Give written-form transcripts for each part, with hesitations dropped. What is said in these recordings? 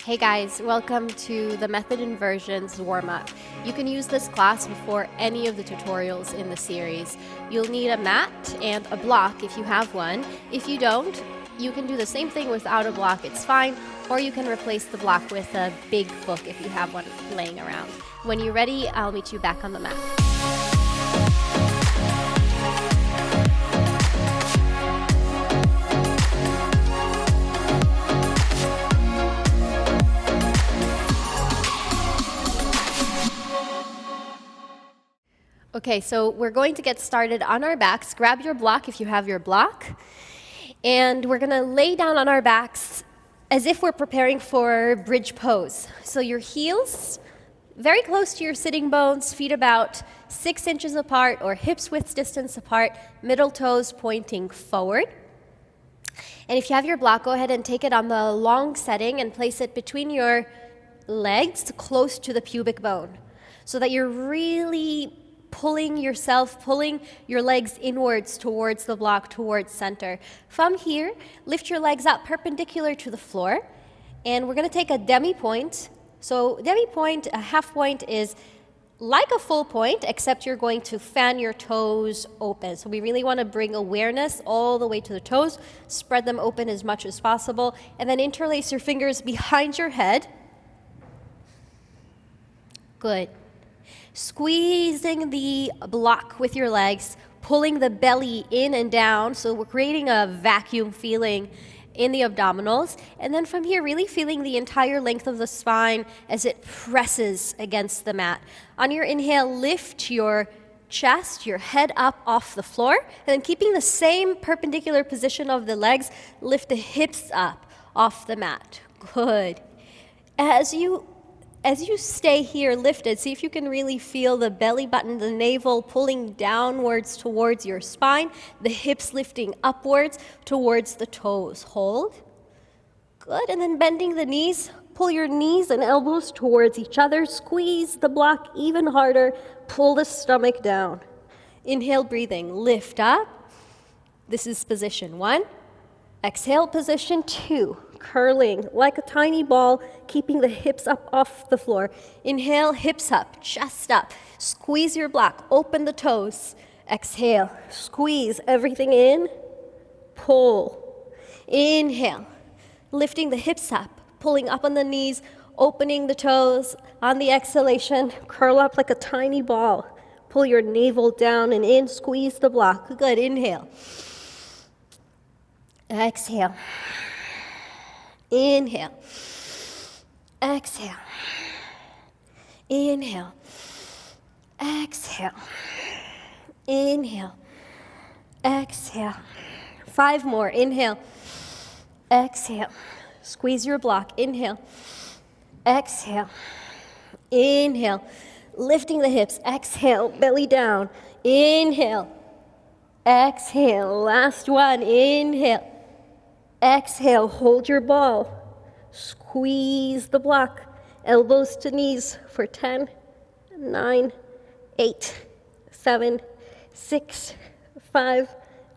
Hey guys, welcome to the Method Inversions Warm Up. You can use this class before any of the tutorials in the series. You'll need a mat and a block if you have one. If you don't, you can do the same thing without a block, it's fine, or you can replace the block with a big book if you have one laying around. When you're ready, I'll meet you back on the mat. Okay, so we're going to get started on our backs. Grab your block if you have your block. And we're going to lay down on our backs as if we're preparing for bridge pose. So your heels very close to your sitting bones, feet about 6 inches apart or hips width distance apart, middle toes pointing forward. And if you have your block, go ahead and take it on the long setting and place it between your legs close to the pubic bone so that you're really pulling your legs inwards towards the block, towards center. From here, lift your legs up perpendicular to the floor, and we're going to take a demi-point. So demi-point, a half point is like a full point, except you're going to fan your toes open. So we really want to bring awareness all the way to the toes, spread them open as much as possible, and then interlace your fingers behind your head. Good. Squeezing the block with your legs, pulling the belly in and down, so we're creating a vacuum feeling in the abdominals. And then from here, really feeling the entire length of the spine as it presses against the mat. On your inhale, lift your chest, your head up off the floor, and then keeping the same perpendicular position of the legs, lift the hips up off the mat. Good. As you stay here lifted, see if you can really feel the belly button, the navel pulling downwards towards your spine, the hips lifting upwards towards the toes. Hold. Good, and then bending the knees, pull your knees and elbows towards each other, squeeze the block even harder, pull the stomach down. Inhale, breathing, lift up. This is position 1. Exhale, position 2. Curling like a tiny ball, keeping the hips up off the floor. Inhale, hips up, chest up. Squeeze your block, open the toes. Exhale, squeeze everything in, pull. Inhale, lifting the hips up, pulling up on the knees, opening the toes. On the exhalation, curl up like a tiny ball. Pull your navel down and in, squeeze the block. Good, inhale. Exhale. Inhale. Exhale. Inhale. Exhale. Inhale. Exhale. 5 more. Inhale. Exhale. Squeeze your block. Inhale. Exhale. Inhale. Lifting the hips. Exhale. Belly down. Inhale. Exhale. Last one. Inhale. Exhale, hold your ball. Squeeze the block. Elbows to knees for 10, 9, 8, 7, 6, 5,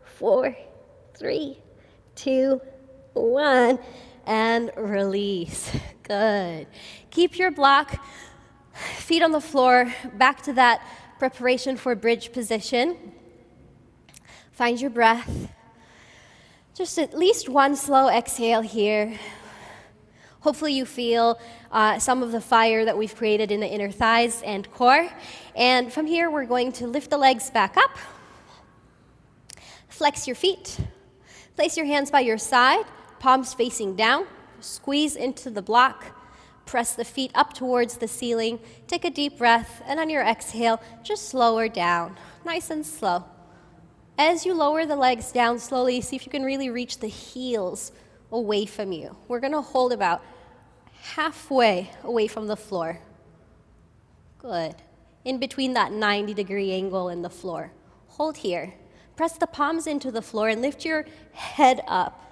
4, 3, 2, 1. And release. Good. Keep your block, feet on the floor, back to that preparation for bridge position. Find your breath. Just at least one slow exhale here. Hopefully you feel some of the fire that we've created in the inner thighs and core. And from here, we're going to lift the legs back up. Flex your feet. Place your hands by your side, palms facing down. Squeeze into the block. Press the feet up towards the ceiling. Take a deep breath, and on your exhale, just lower down. Nice and slow. As you lower the legs down slowly, see if you can really reach the heels away from you. We're going to hold about halfway away from the floor. Good. In between that 90-degree angle in the floor. Hold here. Press the palms into the floor and lift your head up.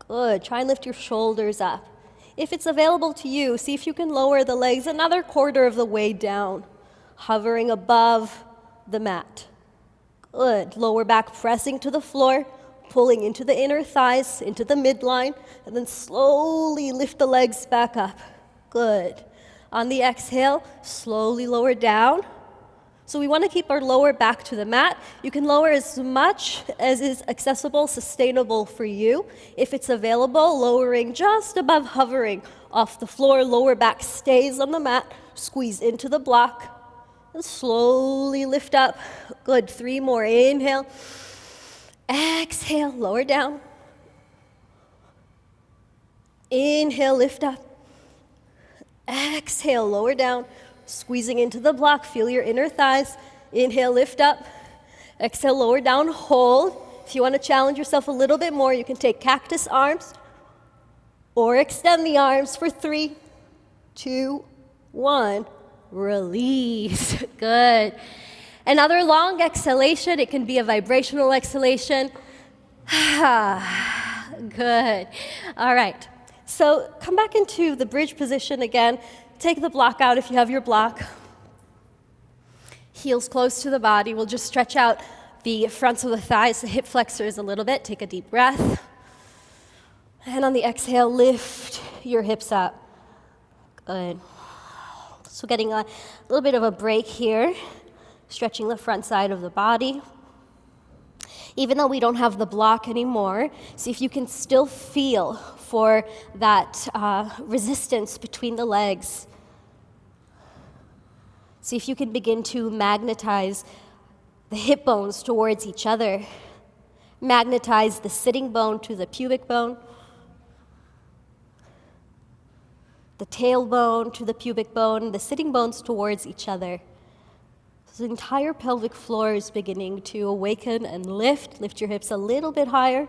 Good. Try and lift your shoulders up. If it's available to you, see if you can lower the legs another quarter of the way down, hovering above the mat. Good. Lower back pressing to the floor, pulling into the inner thighs, into the midline, and then slowly lift the legs back up. Good. On the exhale, slowly lower down. So we want to keep our lower back to the mat. You can lower as much as is accessible, sustainable for you. If it's available, lowering just above hovering off the floor, lower back stays on the mat, squeeze into the block, and slowly lift up. Good, 3 more, inhale. Exhale, lower down. Inhale, lift up. Exhale, lower down. Squeezing into the block, feel your inner thighs. Inhale, lift up. Exhale, lower down, hold. If you want to challenge yourself a little bit more, you can take cactus arms or extend the arms for 3, 2, 1. Release. Good. Another long exhalation. It can be a vibrational exhalation. Good. All right. So come back into the bridge position again. Take the block out if you have your block. Heels close to the body. We'll just stretch out the fronts of the thighs, the hip flexors a little bit. Take a deep breath. And on the exhale, lift your hips up. Good. So getting a little bit of a break here. Stretching the front side of the body. Even though we don't have the block anymore, see if you can still feel for that resistance between the legs. See if you can begin to magnetize the hip bones towards each other. Magnetize the sitting bone to the pubic bone. The tailbone to the pubic bone, the sitting bones towards each other. So the entire pelvic floor is beginning to awaken and lift. Lift your hips a little bit higher.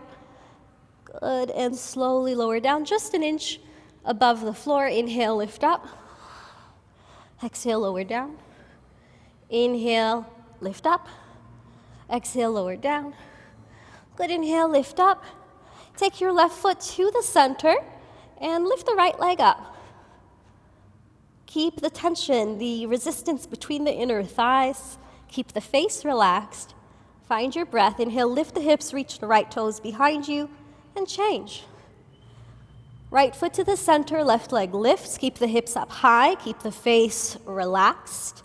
Good, and slowly lower down just an inch above the floor. Inhale, lift up. Exhale, lower down. Inhale, lift up. Exhale, lower down. Good, inhale, lift up. Take your left foot to the center and lift the right leg up. Keep the tension, the resistance between the inner thighs. Keep the face relaxed. Find your breath. Inhale, lift the hips, reach the right toes behind you, and change. Right foot to the center, left leg lifts. Keep the hips up high. Keep the face relaxed.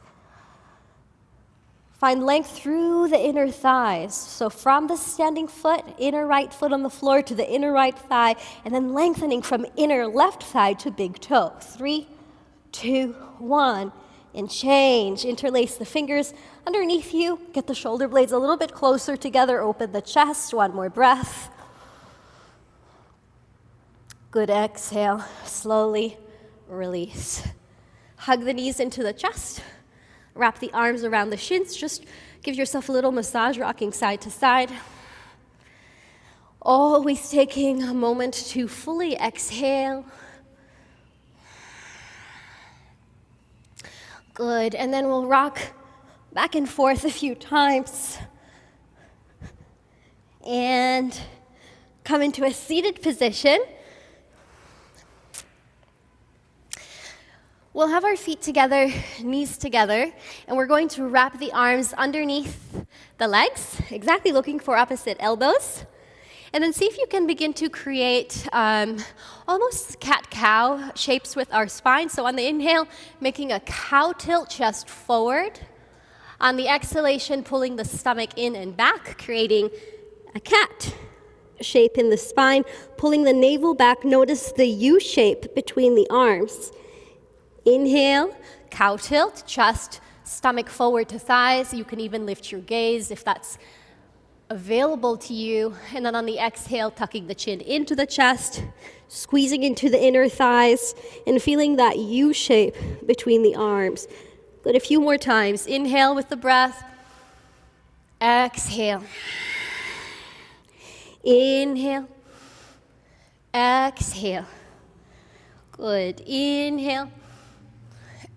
Find length through the inner thighs. So from the standing foot, inner right foot on the floor to the inner right thigh, and then lengthening from inner left thigh to big toe. 3, 2, 1, and change. Interlace the fingers underneath you. Get the shoulder blades a little bit closer together. Open the chest. One more breath. Good, exhale. Slowly release. Hug the knees into the chest. Wrap the arms around the shins. Just give yourself a little massage, rocking side to side. Always taking a moment to fully exhale. Good, and then we'll rock back and forth a few times. And come into a seated position. We'll have our feet together, knees together, and we're going to wrap the arms underneath the legs, exactly looking for opposite elbows. And then see if you can begin to create almost cat-cow shapes with our spine. So on the inhale, making a cow tilt, chest forward. On the exhalation, pulling the stomach in and back, creating a cat shape in the spine. Pulling the navel back, notice the U shape between the arms. Inhale, cow tilt, chest, stomach forward to thighs. You can even lift your gaze if that's available to you. And then on the exhale, tucking the chin into the chest, squeezing into the inner thighs, and feeling that U shape between the arms. Good, a few more times. Inhale with the breath. Exhale. Inhale. Exhale. Good. Inhale.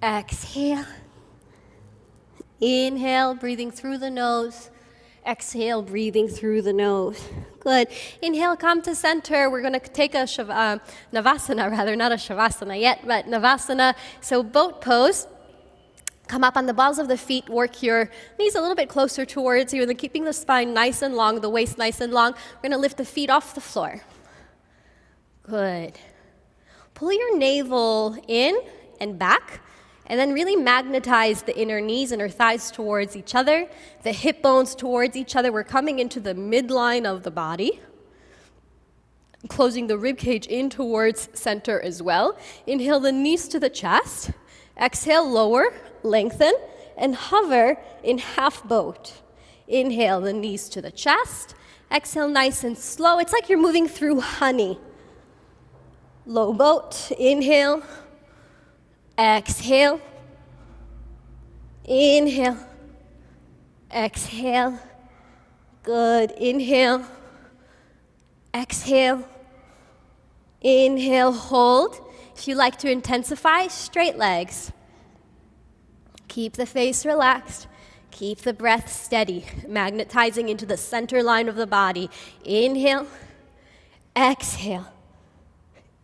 Exhale. Inhale, breathing through the nose. Exhale, breathing through the nose. Good. Inhale, come to center. We're going to take a Navasana, rather, not a Shavasana yet, but Navasana. So boat pose. Come up on the balls of the feet. Work your knees a little bit closer towards you, and then keeping the spine nice and long, the waist nice and long. We're going to lift the feet off the floor. Good. Pull your navel in and back, and then really magnetize the inner knees, inner thighs towards each other, the hip bones towards each other. We're coming into the midline of the body, closing the rib cage in towards center as well. Inhale the knees to the chest. Exhale, lower, lengthen, and hover in half boat. Inhale the knees to the chest. Exhale nice and slow. It's like you're moving through honey. Low boat. Inhale. Exhale. Inhale. Exhale. Good. Inhale. Exhale. Inhale, hold. If you like to intensify, straight legs. Keep the face relaxed. Keep the breath steady, magnetizing into the center line of the body. Inhale, exhale.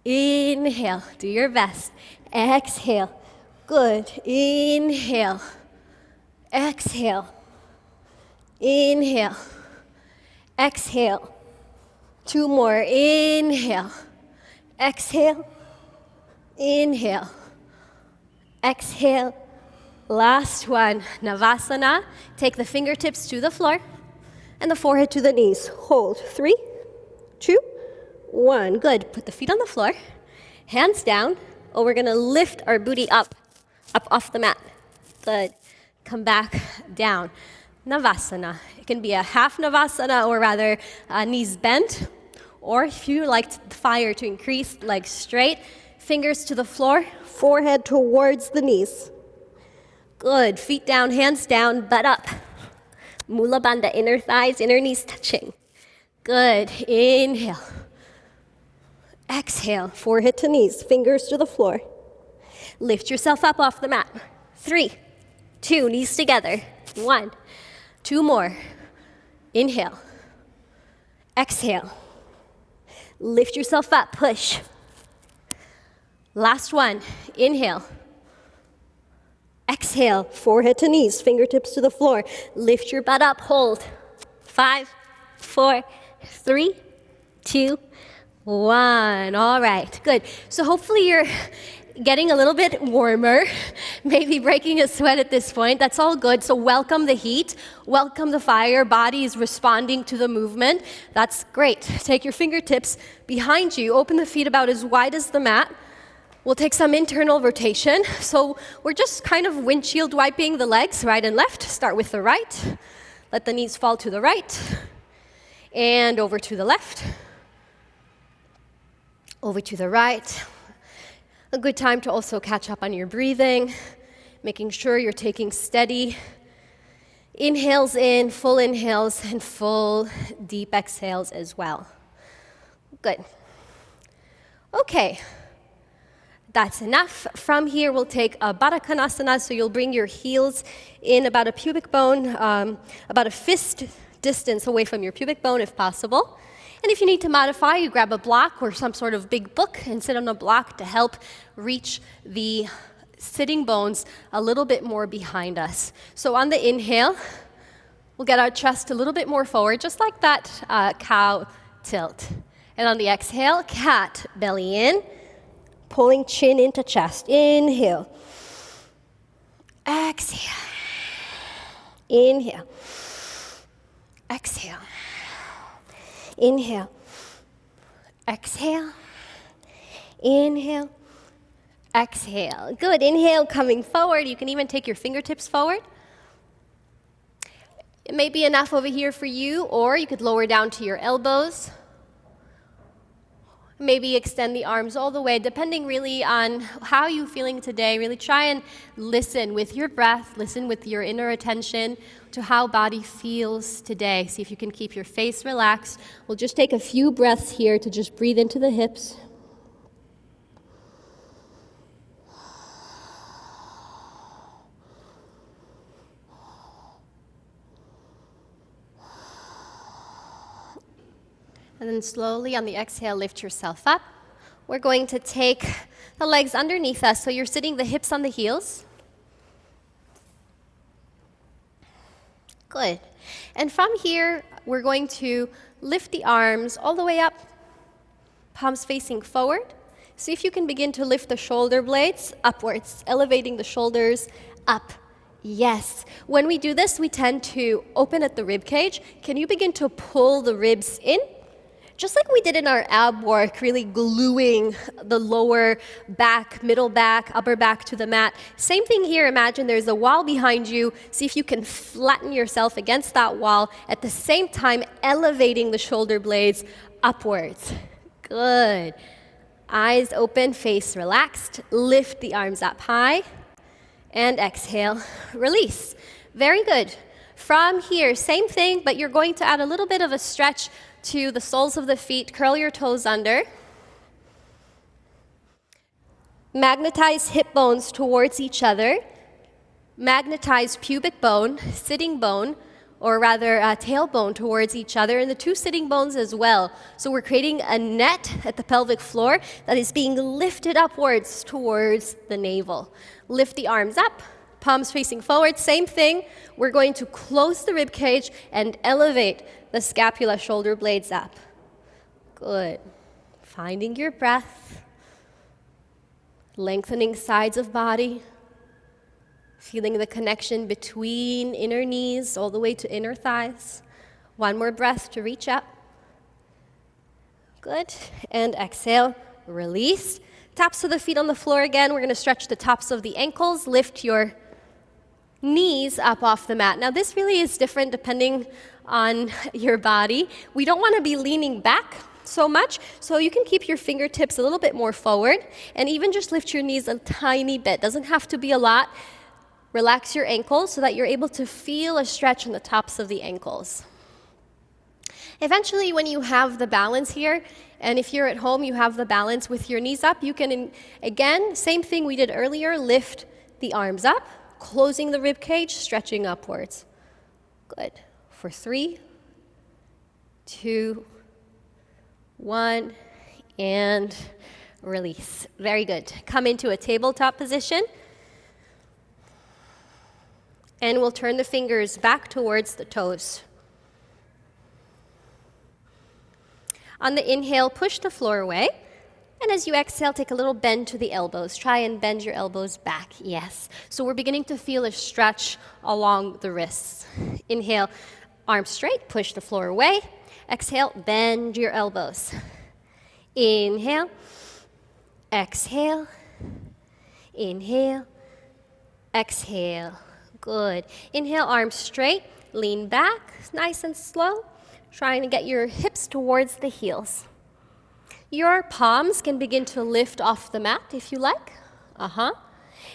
Inhale, do your best. Exhale, good. Inhale, exhale. Inhale, exhale. 2 more. Inhale, exhale, inhale, exhale. Last one, Navasana. Take the fingertips to the floor and the forehead to the knees. Hold. 3, 2, 1. Good. Put the feet on the floor, hands down. Oh, we're gonna lift our booty up off the mat. Good. Come back down. Navasana. It can be a half Navasana, or rather knees bent. Or if you like the fire to increase, legs straight, fingers to the floor, forehead towards the knees. Good. Feet down, hands down, butt up. Mula Bandha, inner thighs, inner knees touching. Good. Inhale. Exhale. Forehead to knees, fingers to the floor. Lift yourself up off the mat. 3, 2, knees together. 1, 2 more. Inhale. Exhale. Lift yourself up, push. Last one. Inhale. Exhale, forehead to knees, fingertips to the floor. Lift your butt up, hold. 5, 4, 3, 2, 1. All right, good. So hopefully you're getting a little bit warmer, maybe breaking a sweat at this point. That's all good. So welcome the heat, welcome the fire. Body is responding to the movement. That's great. Take your fingertips behind you, open the feet about as wide as the mat. We'll take some internal rotation. So we're just kind of windshield wiping the legs, right and left. Start with the right. Let the knees fall to the right. And over to the left. Over to the right. A good time to also catch up on your breathing, making sure you're taking steady inhales in, full inhales, and full deep exhales as well. Good. Okay. That's enough. From here, we'll take a Baddha Konasana, so you'll bring your heels in about a pubic bone, about a fist distance away from your pubic bone if possible. And if you need to modify, you grab a block or some sort of big book and sit on a block to help reach the sitting bones a little bit more behind us. So on the inhale, we'll get our chest a little bit more forward, just like that cow tilt. And on the exhale, cat, belly in. Pulling chin into chest. Inhale. Exhale. Inhale. Exhale. Inhale. Exhale. Inhale. Exhale. Good. Inhale, coming forward. You can even take your fingertips forward. It may be enough over here for you, or you could lower down to your elbows. Maybe extend the arms all the way, depending really on how you're feeling today. Really try and listen with your breath, listen with your inner attention to how body feels today. See if you can keep your face relaxed. We'll just take a few breaths here to just breathe into the hips. And then slowly on the exhale, lift yourself up. We're going to take the legs underneath us, so you're sitting the hips on the heels. Good. And from here, we're going to lift the arms all the way up, palms facing forward. See if you can begin to lift the shoulder blades upwards, elevating the shoulders up. Yes. When we do this, we tend to open at the rib cage. Can you begin to pull the ribs in? Just like we did in our ab work, really gluing the lower back, middle back, upper back to the mat. Same thing here. Imagine there's a wall behind you. See if you can flatten yourself against that wall, at the same time elevating the shoulder blades upwards. Good. Eyes open, face relaxed. Lift the arms up high. And exhale, release. Very good. From here, same thing, but you're going to add a little bit of a stretch to the soles of the feet. Curl your toes under. Magnetize hip bones towards each other. Magnetize pubic bone, sitting bone, or rather tailbone towards each other, and the two sitting bones as well. So we're creating a net at the pelvic floor that is being lifted upwards towards the navel. Lift the arms up, palms facing forward. Same thing. We're going to close the rib cage and elevate the scapula, shoulder blades up. Good. Finding your breath. Lengthening sides of body. Feeling the connection between inner knees all the way to inner thighs. One more breath to reach up. Good. And exhale, release. Taps of the feet on the floor again. We're going to stretch the tops of the ankles. Lift your knees up off the mat. Now this really is different depending on your body. We don't want to be leaning back so much, so you can keep your fingertips a little bit more forward and even just lift your knees a tiny bit. Doesn't have to be a lot. Relax your ankles so that you're able to feel a stretch in the tops of the ankles. Eventually, when you have the balance here, and if you're at home, you have the balance with your knees up, you can, again, same thing we did earlier, lift the arms up, closing the rib cage, stretching upwards. Good. For 3, 2, 1, and release. Very good. Come into a tabletop position. And we'll turn the fingers back towards the toes. On the inhale, push the floor away. And as you exhale, take a little bend to the elbows. Try and bend your elbows back. Yes. So we're beginning to feel a stretch along the wrists. Inhale, arms straight, push the floor away. Exhale, bend your elbows. Inhale, exhale, inhale, exhale. Good. Inhale, arms straight, lean back, nice and slow. Trying to get your hips towards the heels. Your palms can begin to lift off the mat if you like.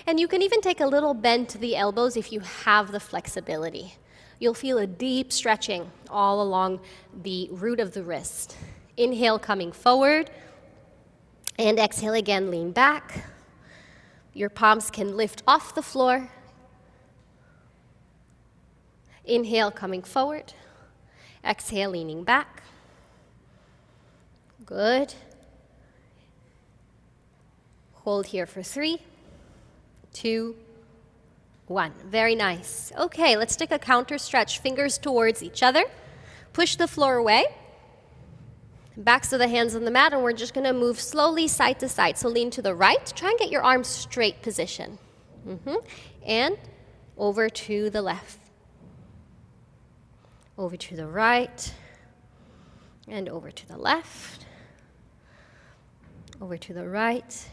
And you can even take a little bend to the elbows if you have the flexibility. You'll feel a deep stretching all along the root of the wrist. Inhale, coming forward. And exhale again, lean back. Your palms can lift off the floor. Inhale, coming forward. Exhale, leaning back. Good. Hold here for 3, 2, 1. Very nice. Okay, let's take a counter stretch. Fingers towards each other. Push the floor away. Backs of the hands on the mat, and we're just going to move slowly side to side. So lean to the right. Try and get your arms straight position. And over to the left. Over to the right, and over to the left, over to the right,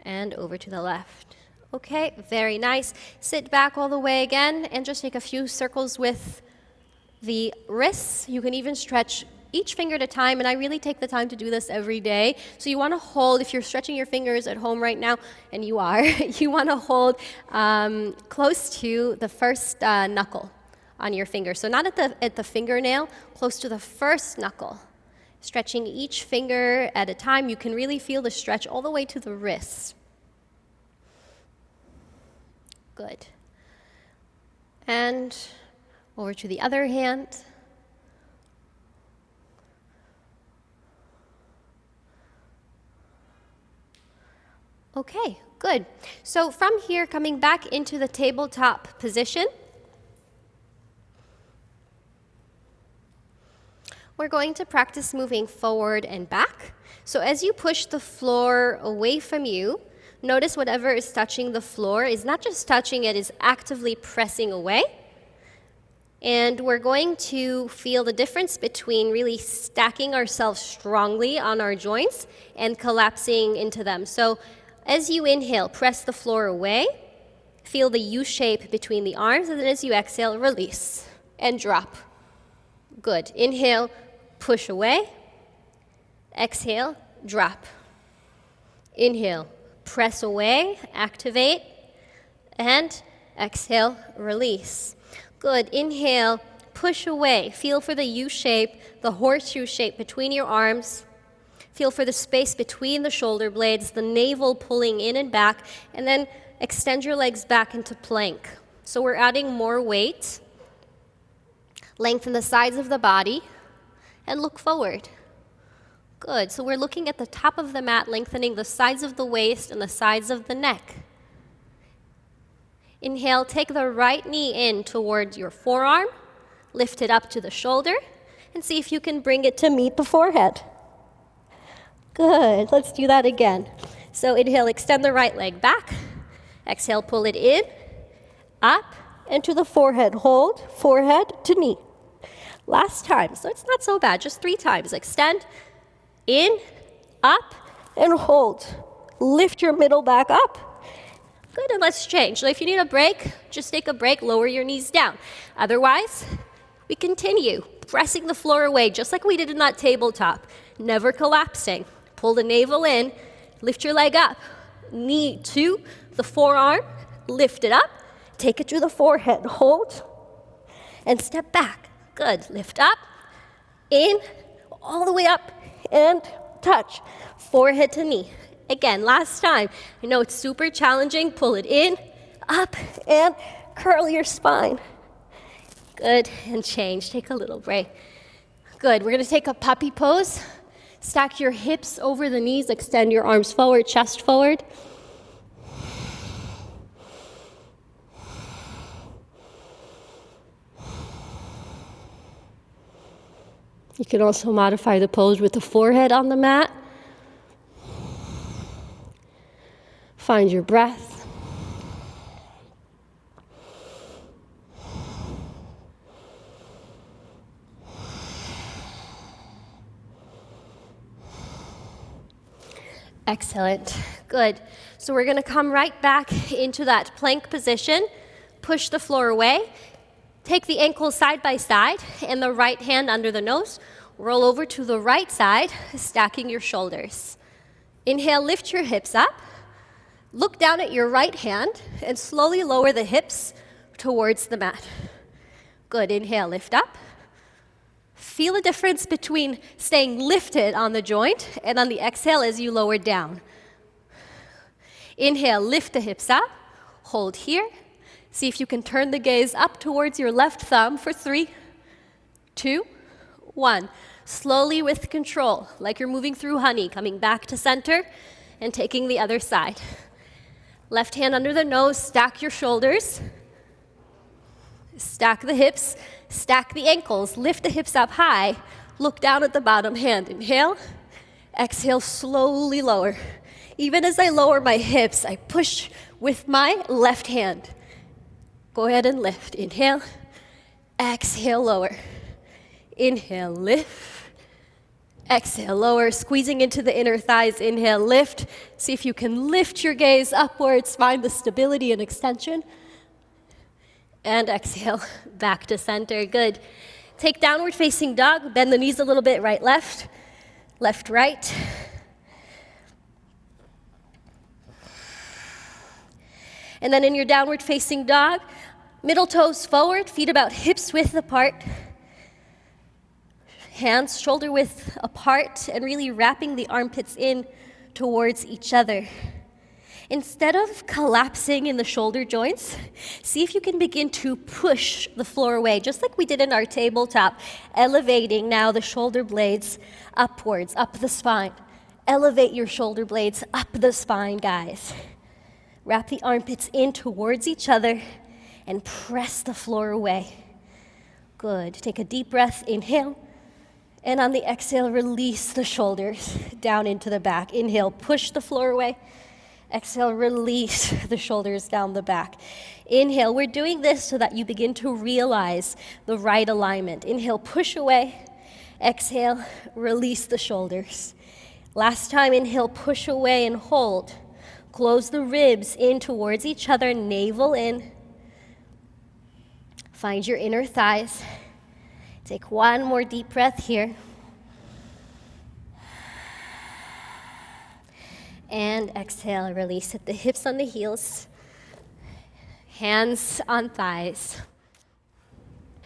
and over to the left. Okay, very nice. Sit back all the way again, and just take a few circles with the wrists. You can even stretch each finger at a time, and I really take the time to do this every day. So you want to hold, if you're stretching your fingers at home right now, and you are, you want to hold close to the first knuckle on your finger. So not at the fingernail, close to the first knuckle. Stretching each finger at a time. You can really feel the stretch all the way to the wrist. Good. And over to the other hand. Okay, good. So from here, coming back into the tabletop position, we're going to practice moving forward and back. So as you push the floor away from you, notice whatever is touching the floor is not just touching it, is actively pressing away. And we're going to feel the difference between really stacking ourselves strongly on our joints and collapsing into them. So as you inhale, press the floor away. Feel the U shape between the arms, and then as you exhale, release and drop. Good. Inhale, push away. Exhale, drop. Inhale, press away, activate, and exhale, release. Good. Inhale, push away. Feel for the U shape, the horseshoe shape between your arms. Feel for the space between the shoulder blades, the navel pulling in and back, and then extend your legs back into plank. So we're adding more weight. Lengthen the sides of the body and look forward. Good. So we're looking at the top of the mat, lengthening the sides of the waist and the sides of the neck. Inhale, take the right knee in towards your forearm, lift it up to the shoulder, and see if you can bring it to meet the forehead. Good. Let's do that again. So inhale, extend the right leg back. Exhale, pull it in, up, and to the forehead. Hold, forehead to knee. Last time. So it's not so bad. Just 3 times. Extend, in, up, and hold. Lift your middle back up. Good, and let's change. So if you need a break, just take a break, lower your knees down. Otherwise, we continue pressing the floor away, just like we did in that tabletop. Never collapsing. Pull the navel in, lift your leg up. Knee to the forearm, lift it up, take it to the forehead, hold, and step back. Good, lift up, in, all the way up, and touch. Forehead to knee. Again, last time. I know it's super challenging. Pull it in, up, and curl your spine. Good, and change. Take a little break. Good, we're going to take a puppy pose. Stack your hips over the knees, extend your arms forward, chest forward. You can also modify the pose with the forehead on the mat. Find your breath. Excellent. Good. So we're going to come right back into that plank position. Push the floor away. Take the ankles side by side and the right hand under the nose. Roll over to the right side, stacking your shoulders. Inhale, lift your hips up. Look down at your right hand and slowly lower the hips towards the mat. Good. Inhale, lift up. Feel the difference between staying lifted on the joint and on the exhale as you lower down. Inhale, lift the hips up. Hold here. See if you can turn the gaze up towards your left thumb for 3, 2, 1. Slowly with control, like you're moving through honey, coming back to center and taking the other side. Left hand under the nose, stack your shoulders. Stack the hips, stack the ankles, lift the hips up high. Look down at the bottom hand. Inhale, exhale, slowly lower. Even as I lower my hips, I push with my left hand. Go ahead and lift. Inhale, exhale, lower. Inhale, lift. Exhale, lower, squeezing into the inner thighs. Inhale, lift. See if you can lift your gaze upwards. Find the stability and extension. And exhale, back to center. Good. Take downward facing dog. Bend the knees a little bit, right, left. Left, right. And then in your downward facing dog, middle toes forward, feet about hips width apart. Hands shoulder width apart and really wrapping the armpits in towards each other. Instead of collapsing in the shoulder joints, see if you can begin to push the floor away, just like we did in our tabletop, elevating now the shoulder blades upwards, up the spine. Elevate your shoulder blades up the spine, guys. Wrap the armpits in towards each other and press the floor away. Good. Take a deep breath. Inhale. And on the exhale, release the shoulders down into the back. Inhale, push the floor away. Exhale, release the shoulders down the back. Inhale, we're doing this so that you begin to realize the right alignment. Inhale, push away. Exhale, release the shoulders. Last time, inhale, push away and hold. Close the ribs in towards each other, navel in. Find your inner thighs. Take one more deep breath here. And exhale, release it. The hips on the heels, hands on thighs.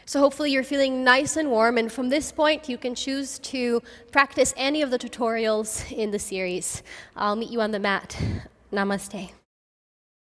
So hopefully you're feeling nice and warm, and from this point you can choose to practice any of the tutorials in the series. I'll meet you on the mat. Namaste.